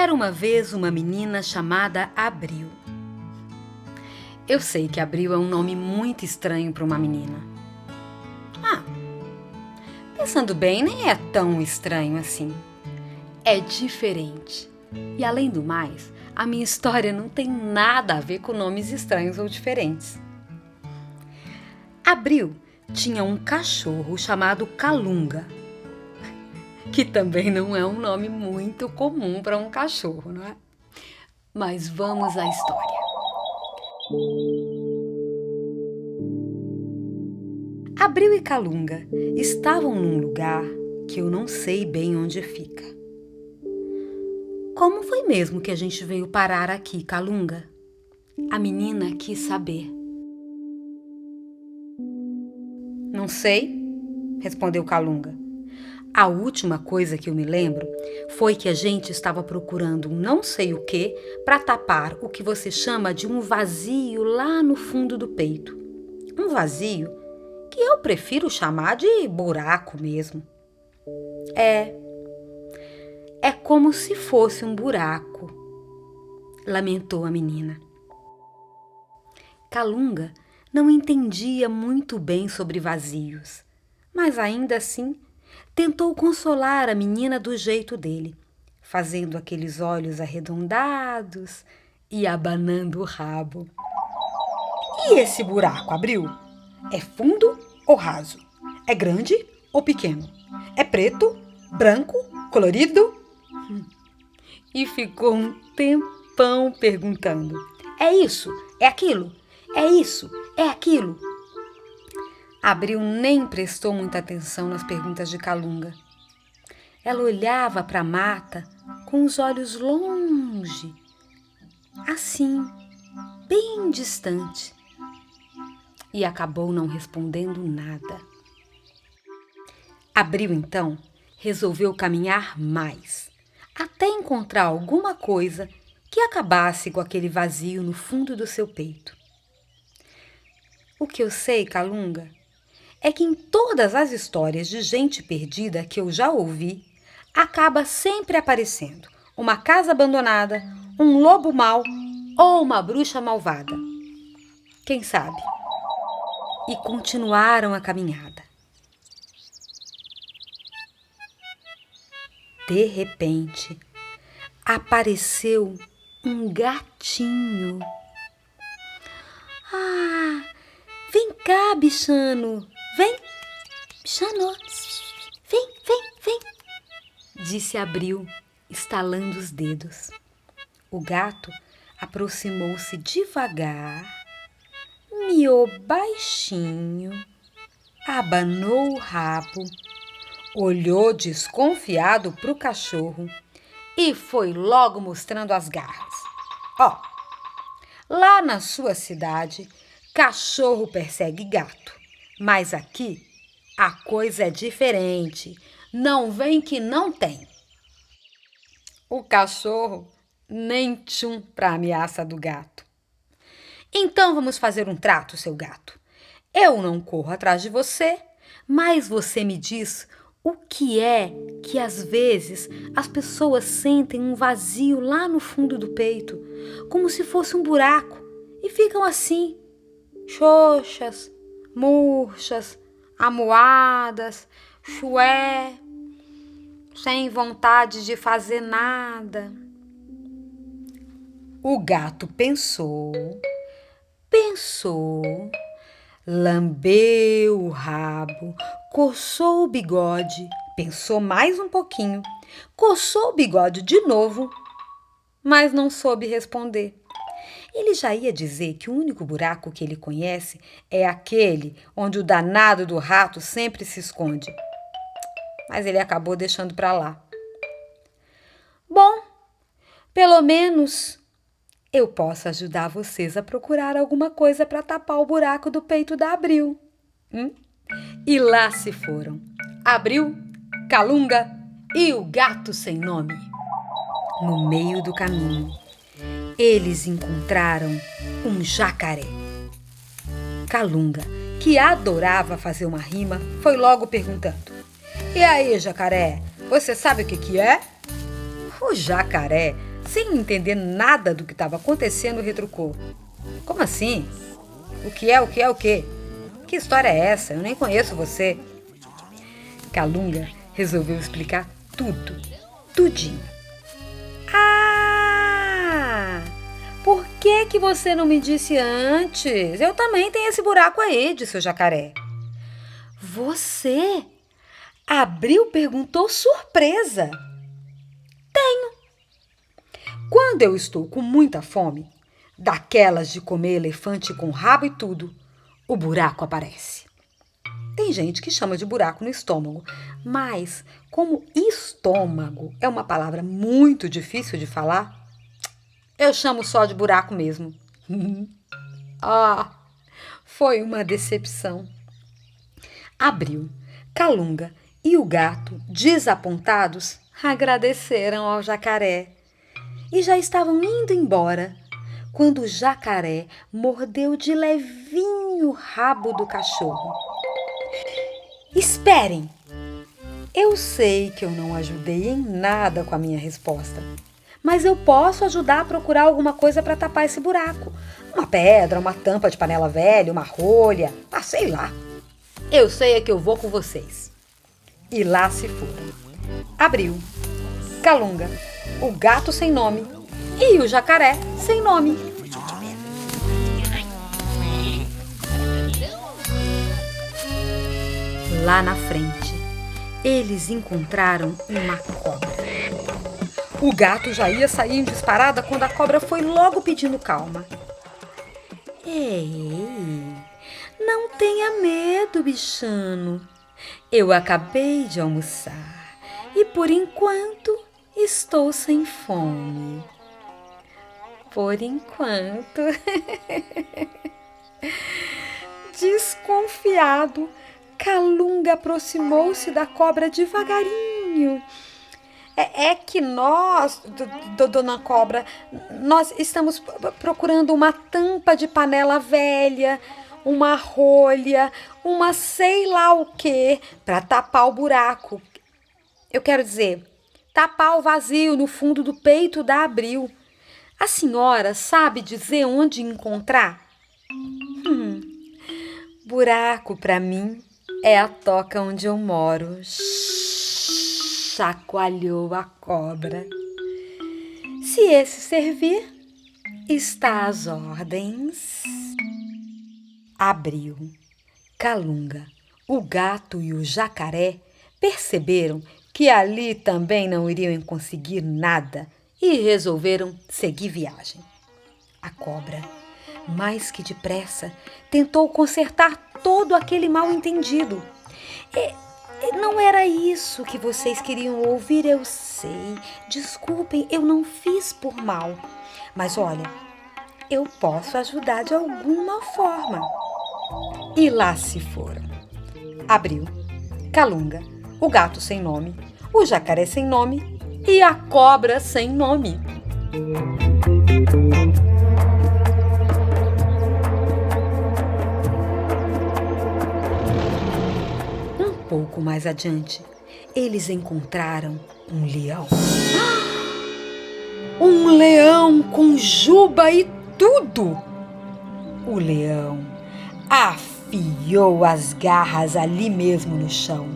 Era uma vez uma menina chamada Abril. Eu sei que Abril é um nome muito estranho para uma menina. Pensando bem, nem é tão estranho assim. É diferente. E além do mais, a minha história não tem nada a ver com nomes estranhos ou diferentes. Abril tinha um cachorro chamado Calunga, que também não é um nome muito comum para um cachorro, não é? Mas vamos à história. Abril e Calunga estavam num lugar que eu não sei bem onde fica. Como foi mesmo que a gente veio parar aqui, Calunga? A menina quis saber. Não sei, respondeu Calunga. A última coisa que eu me lembro foi que a gente estava procurando um não sei o que para tapar o que você chama de um vazio lá no fundo do peito. Um vazio que eu prefiro chamar de buraco mesmo. É como se fosse um buraco, lamentou a menina. Calunga não entendia muito bem sobre vazios, mas ainda assim tentou consolar a menina do jeito dele, fazendo aqueles olhos arredondados e abanando o rabo. E esse buraco, Abril? É fundo ou raso? É grande ou pequeno? É preto, branco, colorido? E ficou um tempão perguntando. É isso? É aquilo? É isso? É aquilo? Abril nem prestou muita atenção nas perguntas de Calunga. Ela olhava para a mata com os olhos longe, assim, bem distante, e acabou não respondendo nada. Abril, então, resolveu caminhar mais, até encontrar alguma coisa que acabasse com aquele vazio no fundo do seu peito. O que eu sei, Calunga, é que em todas as histórias de gente perdida que eu já ouvi, acaba sempre aparecendo uma casa abandonada, um lobo mau ou uma bruxa malvada. Quem sabe? E continuaram a caminhada. De repente, apareceu um gatinho. Vem cá, bichano. Vem, bichano. Vem, disse Abril, estalando os dedos. O gato aproximou-se devagar, miou baixinho, abanou o rabo, olhou desconfiado para o cachorro e foi logo mostrando as garras. Lá na sua cidade, cachorro persegue gato, mas aqui a coisa é diferente. Não vem que não tem. O cachorro nem tchum para a ameaça do gato. Então vamos fazer um trato, seu gato. Eu não corro atrás de você, mas você me diz o que é que às vezes as pessoas sentem um vazio lá no fundo do peito, como se fosse um buraco, e ficam assim, xoxas, murchas, amuadas, chué, sem vontade de fazer nada. O gato pensou, lambeu o rabo, coçou o bigode, pensou mais um pouquinho, coçou o bigode de novo, mas não soube responder. Ele já ia dizer que o único buraco que ele conhece é aquele onde o danado do rato sempre se esconde. Mas ele acabou deixando para lá. Bom, pelo menos eu posso ajudar vocês a procurar alguma coisa para tapar o buraco do peito da Abril. E lá se foram Abril, Calunga e o gato sem nome. No meio do caminho, eles encontraram um jacaré. Calunga, que adorava fazer uma rima, foi logo perguntando: E aí, jacaré, você sabe o que é? O jacaré Sem entender nada do que estava acontecendo, retrucou: Como assim? O que é, o que é, o quê? Que história é essa? Eu nem conheço você. Calunga resolveu explicar tudo, tudinho. Ah! Por que você não me disse antes? Eu também tenho esse buraco aí, disse o jacaré. Você? Abril perguntou surpresa. Tenho. Quando eu estou com muita fome, daquelas de comer elefante com rabo e tudo, o buraco aparece. Tem gente que chama de buraco no estômago, mas como estômago é uma palavra muito difícil de falar, eu chamo só de buraco mesmo. Ah, foi uma decepção. Abril, Calunga e o gato, desapontados, agradeceram ao jacaré e já estavam indo embora quando o jacaré mordeu de levinho o rabo do cachorro. Esperem! Eu sei que eu não ajudei em nada com a minha resposta, mas eu posso ajudar a procurar alguma coisa para tapar esse buraco. Uma pedra, uma tampa de panela velha, uma rolha, sei lá. Eu sei é que eu vou com vocês. E lá se foram. Abril, Calunga, o gato sem nome e o jacaré sem nome. Lá na frente, eles encontraram uma cobra. O gato já ia sair em disparada quando a cobra foi logo pedindo calma. Ei, não tenha medo, bichano. Eu acabei de almoçar e, por enquanto, estou sem fome. Por enquanto. Desconfiado, Calunga aproximou-se da cobra devagarinho. É que nós, dona Cobra, nós estamos procurando uma tampa de panela velha, uma rolha, uma sei lá o quê, para tapar o buraco. Eu quero dizer, tapar o vazio no fundo do peito da Abril. A senhora sabe dizer onde encontrar? Buraco, para mim, é a toca onde eu moro. Chacoalhou a cobra. Se esse servir, está às ordens. Abril, Calunga, o gato e o jacaré perceberam que ali também não iriam conseguir nada e resolveram seguir viagem. A cobra, mais que depressa, tentou consertar todo aquele mal-entendido. Não era isso que vocês queriam ouvir, eu sei. Desculpem, eu não fiz por mal. Mas olha, eu posso ajudar de alguma forma. E lá se foram. Abril, Calunga, o gato sem nome, o jacaré sem nome e a cobra sem nome. Pouco mais adiante, eles encontraram um leão. Um leão com juba e tudo! O leão afiou as garras ali mesmo no chão,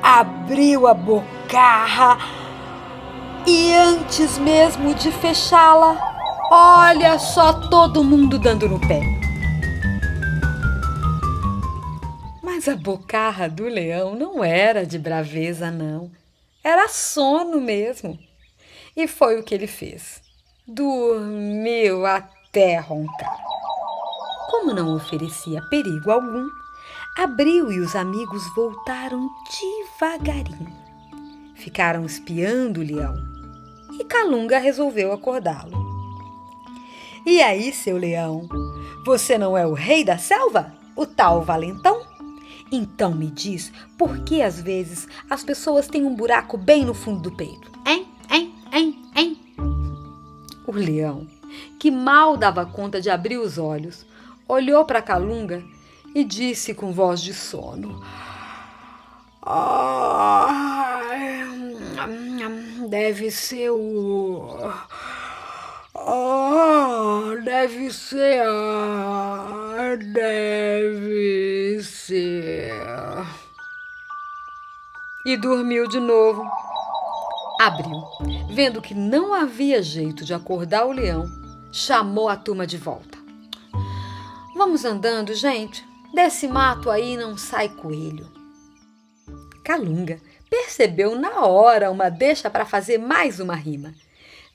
abriu a bocarra e antes mesmo de fechá-la, olha só todo mundo dando no pé. Mas a bocarra do leão não era de braveza, não. Era sono mesmo. E foi o que ele fez. Dormiu até roncar. Como não oferecia perigo algum, Abril e os amigos voltaram devagarinho. Ficaram espiando o leão. E Calunga resolveu acordá-lo. E aí, seu leão, você não é o rei da selva? O tal valentão? Então me diz por que às vezes as pessoas têm um buraco bem no fundo do peito? Hein? O leão, que mal dava conta de abrir os olhos, olhou para Calunga e disse com voz de sono: Deve ser o Deve ser. Deve ser. E dormiu de novo. Abriu, vendo que não havia jeito de acordar o leão, chamou a turma de volta. Vamos andando, gente. Desse mato aí não sai coelho. Calunga percebeu na hora uma deixa para fazer mais uma rima.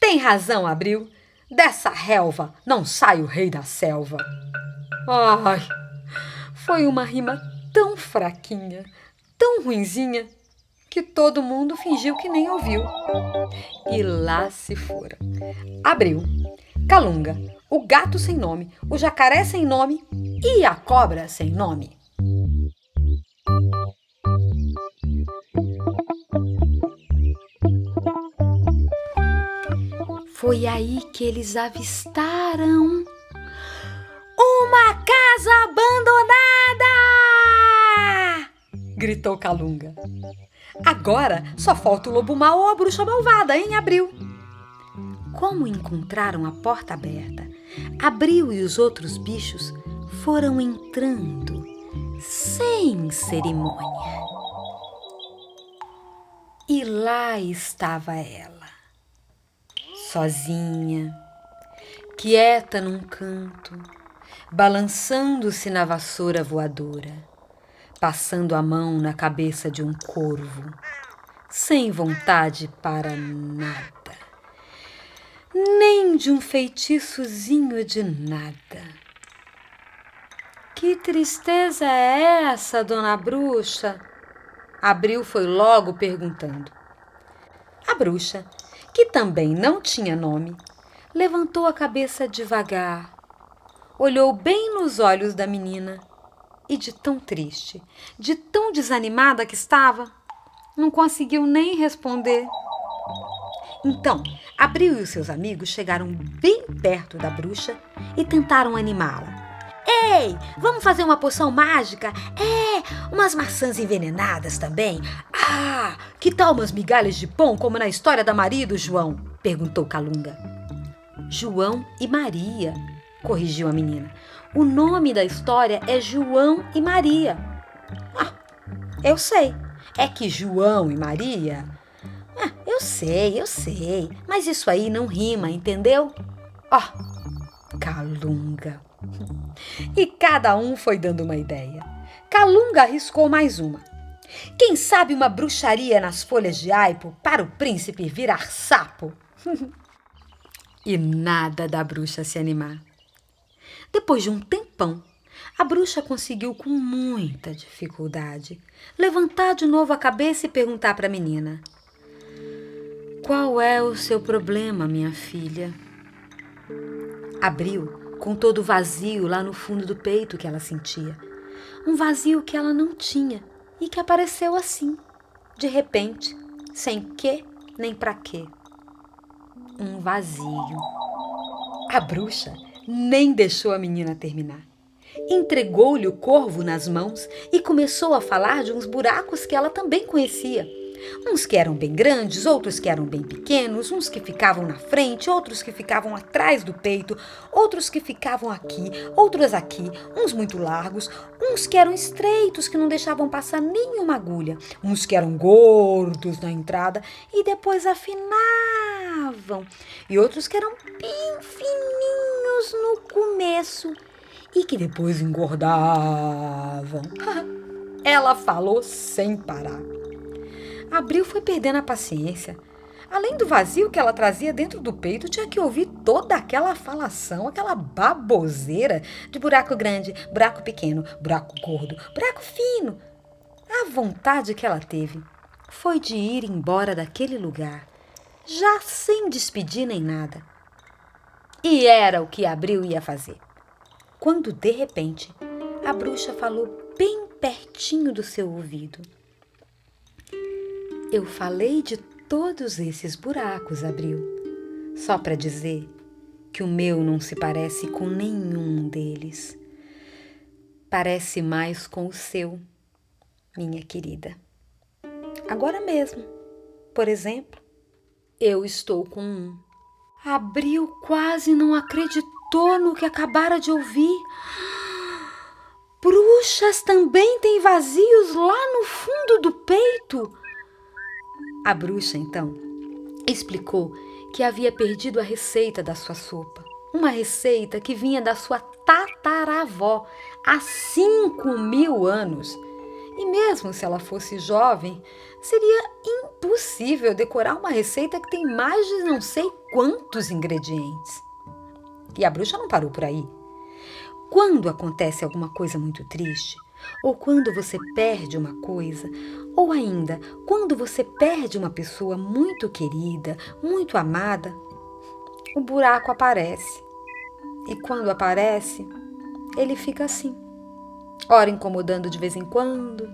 Tem razão, Abril. Dessa relva não sai o rei da selva. Ai, foi uma rima tão fraquinha, tão ruinzinha, que todo mundo fingiu que nem ouviu. E lá se fora. Abril, Calunga, o gato sem nome, o jacaré sem nome e a cobra sem nome. Foi aí que eles avistaram uma casa abandonada! Gritou Calunga. Agora só falta o lobo mau ou a bruxa malvada, hein, Abril? Como encontraram a porta aberta, Abril e os outros bichos foram entrando sem cerimônia. E lá estava ela, sozinha, quieta num canto, balançando-se na vassoura voadora, passando a mão na cabeça de um corvo, sem vontade para nada, nem de um feitiçozinho de nada. Que tristeza é essa, dona bruxa? Abril foi logo perguntando. A bruxa, que também não tinha nome, levantou a cabeça devagar, olhou bem nos olhos da menina e, de tão triste, de tão desanimada que estava, não conseguiu nem responder. Então, Abril e os seus amigos chegaram bem perto da bruxa e tentaram animá-la. Ei, vamos fazer uma poção mágica? Umas maçãs envenenadas também? Ah, que tal umas migalhas de pão como na história da Maria e do João? Perguntou Calunga. João e Maria, corrigiu a menina. O nome da história é João e Maria. Ah, eu sei. É que João e Maria... eu sei. Mas isso aí não rima, entendeu? Calunga. E cada um foi dando uma ideia. Calunga arriscou mais uma. Quem sabe uma bruxaria nas folhas de aipo para o príncipe virar sapo? E nada da bruxa se animar. Depois de um tempão, a bruxa conseguiu com muita dificuldade levantar de novo a cabeça e perguntar para a menina: qual é o seu problema, minha filha? Abril contou do vazio lá no fundo do peito que ela sentia. Um vazio que ela não tinha e que apareceu assim, de repente, sem quê nem pra quê. Um vazio. A bruxa nem deixou a menina terminar. Entregou-lhe o corvo nas mãos e começou a falar de uns buracos que ela também conhecia. Uns que eram bem grandes, outros que eram bem pequenos, uns que ficavam na frente, outros que ficavam atrás do peito, outros que ficavam aqui, outros aqui, uns muito largos, uns que eram estreitos, que não deixavam passar nenhuma agulha, uns que eram gordos na entrada e depois afinavam, e outros que eram bem fininhos no começo e que depois engordavam. Ela falou sem parar. Abril foi perdendo a paciência. Além do vazio que ela trazia dentro do peito, tinha que ouvir toda aquela falação, aquela baboseira de buraco grande, buraco pequeno, buraco gordo, buraco fino. A vontade que ela teve foi de ir embora daquele lugar, já sem despedir nem nada. E era o que Abril ia fazer. Quando, de repente, a bruxa falou bem pertinho do seu ouvido. Eu falei de todos esses buracos, Abril, só para dizer que o meu não se parece com nenhum deles. Parece mais com o seu, minha querida. Agora mesmo, por exemplo, eu estou com um. Abril quase não acreditou no que acabara de ouvir. Bruxas também têm vazios lá no fundo do peito. A bruxa, então, explicou que havia perdido a receita da sua sopa. Uma receita que vinha da sua tataravó há 5.000 anos. E mesmo se ela fosse jovem, seria impossível decorar uma receita que tem mais de não sei quantos ingredientes. E a bruxa não parou por aí. Quando acontece alguma coisa muito triste, ou quando você perde uma coisa, ou ainda quando você perde uma pessoa muito querida, muito amada, o buraco aparece. E quando aparece, ele fica assim, ora incomodando de vez em quando,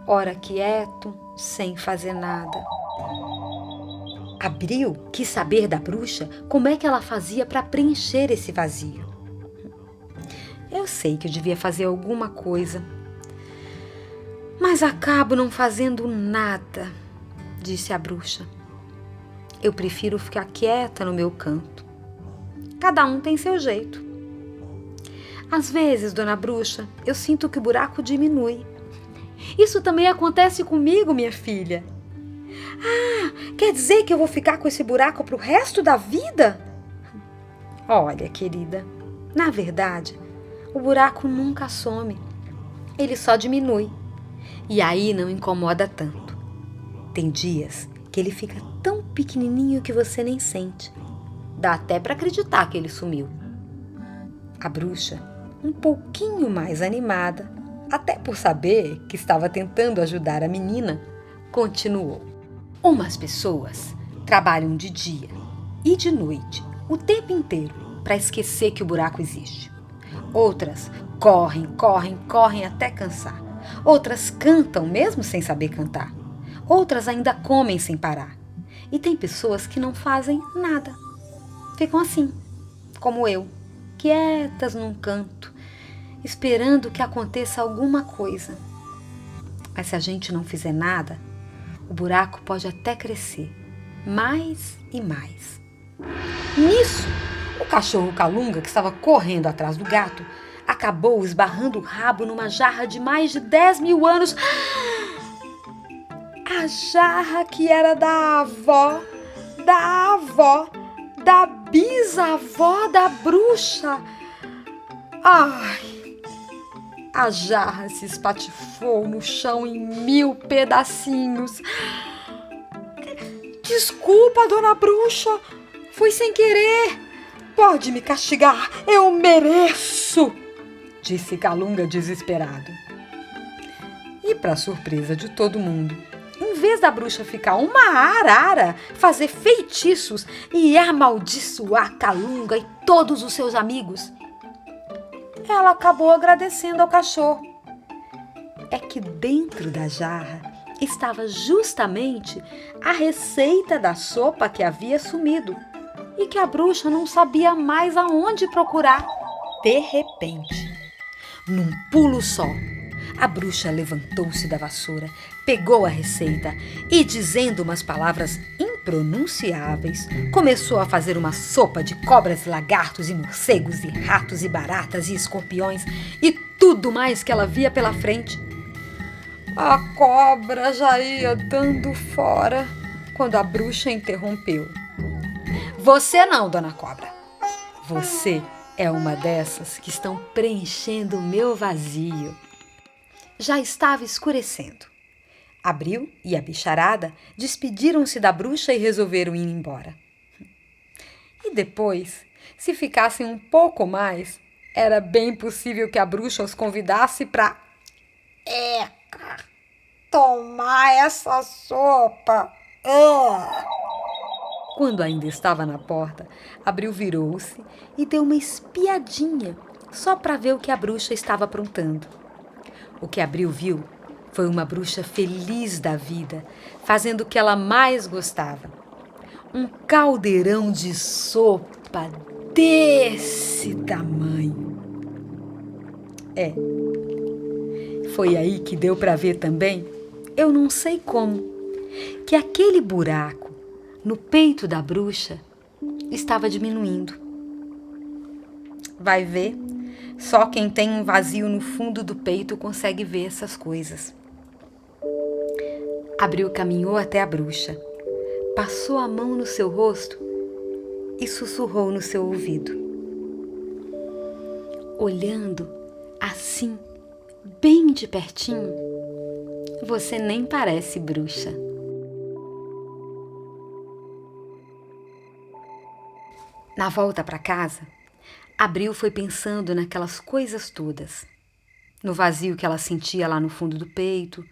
ora quieto, sem fazer nada. Abril quis saber da bruxa como é que ela fazia para preencher esse vazio. Eu sei que eu devia fazer alguma coisa, mas acabo não fazendo nada, disse a bruxa. Eu prefiro ficar quieta no meu canto. Cada um tem seu jeito. Às vezes, dona bruxa, eu sinto que o buraco diminui. Isso também acontece comigo, minha filha. Ah, quer dizer que eu vou ficar com esse buraco pro resto da vida? Olha, querida, na verdade, o buraco nunca some. Ele só diminui. E aí não incomoda tanto. Tem dias que ele fica tão pequenininho que você nem sente. Dá até para acreditar que ele sumiu. A bruxa, um pouquinho mais animada, até por saber que estava tentando ajudar a menina, continuou. Umas pessoas trabalham de dia e de noite, o tempo inteiro, para esquecer que o buraco existe. Outras correm até cansar. Outras cantam mesmo sem saber cantar. Outras ainda comem sem parar. E tem pessoas que não fazem nada. Ficam assim, como eu, quietas num canto, esperando que aconteça alguma coisa. Mas se a gente não fizer nada, o buraco pode até crescer, mais e mais. Nisso, o cachorro Calunga, que estava correndo atrás do gato, acabou esbarrando o rabo numa jarra de mais de 10.000 anos. A jarra que era da avó, da bisavó da bruxa. Ai! A jarra se espatifou no chão em 1000 pedacinhos. Desculpa, dona bruxa, foi sem querer. Pode me castigar, eu mereço, disse Calunga desesperado. E para surpresa de todo mundo, em vez da bruxa ficar uma arara, fazer feitiços e amaldiçoar Calunga e todos os seus amigos, ela acabou agradecendo ao cachorro. É que dentro da jarra estava justamente a receita da sopa que havia sumido e que a bruxa não sabia mais aonde procurar. De repente, num pulo só, a bruxa levantou-se da vassoura, pegou a receita e, dizendo umas palavras impronunciáveis, começou a fazer uma sopa de cobras, lagartos e morcegos e ratos e baratas e escorpiões e tudo mais que ela via pela frente. A cobra já ia dando fora quando a bruxa interrompeu. Você não, dona cobra. Você é uma dessas que estão preenchendo o meu vazio. Já estava escurecendo. Abril e a bicharada despediram-se da bruxa e resolveram ir embora. E depois, se ficassem um pouco mais, era bem possível que a bruxa os convidasse para tomar essa sopa. Quando ainda estava na porta, Abril virou-se e deu uma espiadinha só para ver o que a bruxa estava aprontando. O que Abril viu foi uma bruxa feliz da vida, fazendo o que ela mais gostava. Um caldeirão de sopa desse tamanho. Foi aí que deu para ver também, eu não sei como, que aquele buraco no peito da bruxa estava diminuindo. Vai ver, só quem tem um vazio no fundo do peito consegue ver essas coisas. Abril caminhou até a bruxa, passou a mão no seu rosto e sussurrou no seu ouvido. Olhando assim, bem de pertinho, você nem parece bruxa. Na volta para casa, Abril foi pensando naquelas coisas todas. No vazio que ela sentia lá no fundo do peito,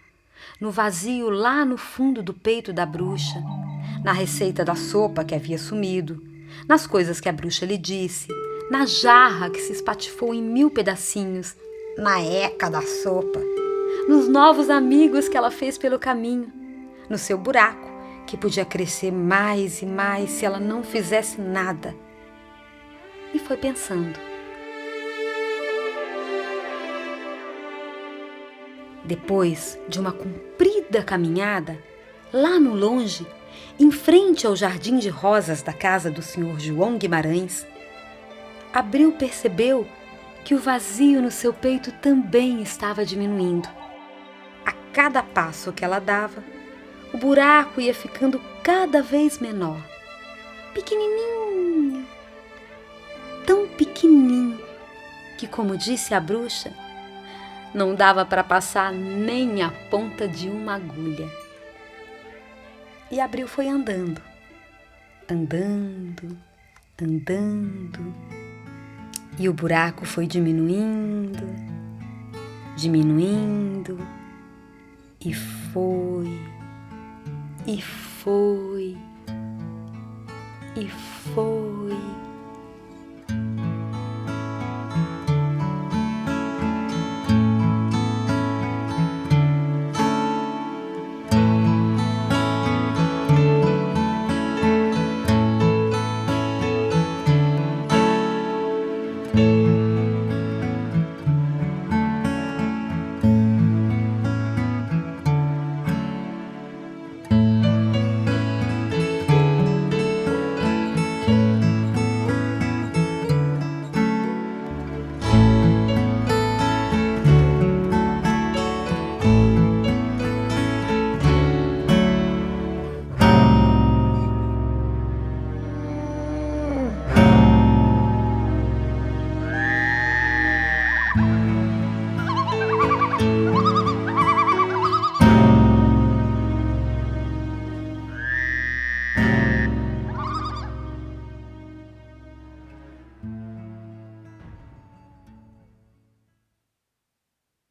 no vazio lá no fundo do peito da bruxa, na receita da sopa que havia sumido, nas coisas que a bruxa lhe disse, na jarra que se espatifou em 1000 pedacinhos, na eca da sopa, nos novos amigos que ela fez pelo caminho, no seu buraco, que podia crescer mais e mais se ela não fizesse nada. E foi pensando. Depois de uma comprida caminhada, lá no longe, em frente ao jardim de rosas da casa do Sr. João Guimarães, Abril percebeu que o vazio no seu peito também estava diminuindo. A cada passo que ela dava, o buraco ia ficando cada vez menor, pequenininho, tão pequenininho que, como disse a bruxa, não dava para passar nem a ponta de uma agulha. E Abril foi andando, andando, andando, e o buraco foi diminuindo, diminuindo, e foi, e foi, e foi.